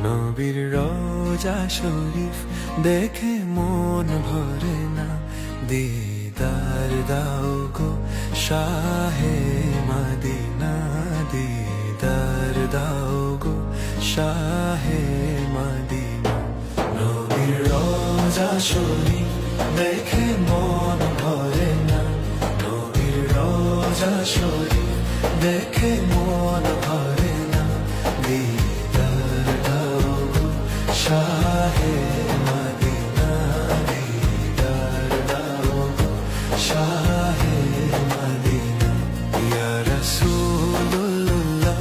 নবীর রোজা শরীফ দেখে মন ভরে না, দিদার দাও গো শাহে মদিনা, দিদার দাও গো শাহে মদিনা। নবীর রোজা শরীফ দেখে মন ভরে না, নবীর রোজা শরীফ দেখে মন ভরে না, দিদার দাও গো শাহে মদিনা, দিদার দাও গো শাহে মদিনা। ইয়া রাসূলুল্লাহ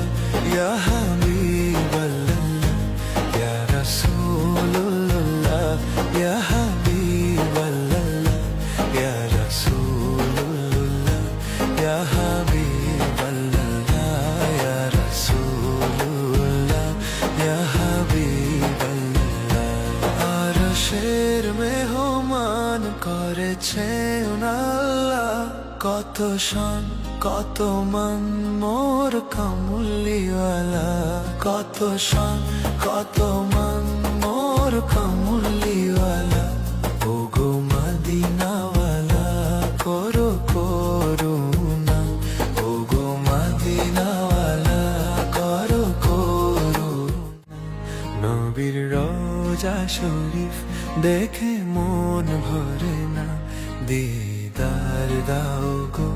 ইয়া হাবিবাল্লাহ, ইয়া রাসূলুল্লাহ ইয়া হাবিবাল্লাহ, ইয়া রাসূলুল্লাহ ইয়া হাবিবাল্লাহ, ইয়া রাসূলুল্লাহ ইয়া হাবিবাল্লাহ। আরশের মেহমান করেছেন আল্লাহ, কত শান কত মান মোর কামুলিওয়ালা, কত শান কত মান মোর কামুলিওয়ালা। ওগো মদিনাওয়ালা করো করুণা, ওগো মদিনাওয়ালা করো করুণা। নবীর রোজা শরীফ দেখে মন ভরে না, দিদার দাও গো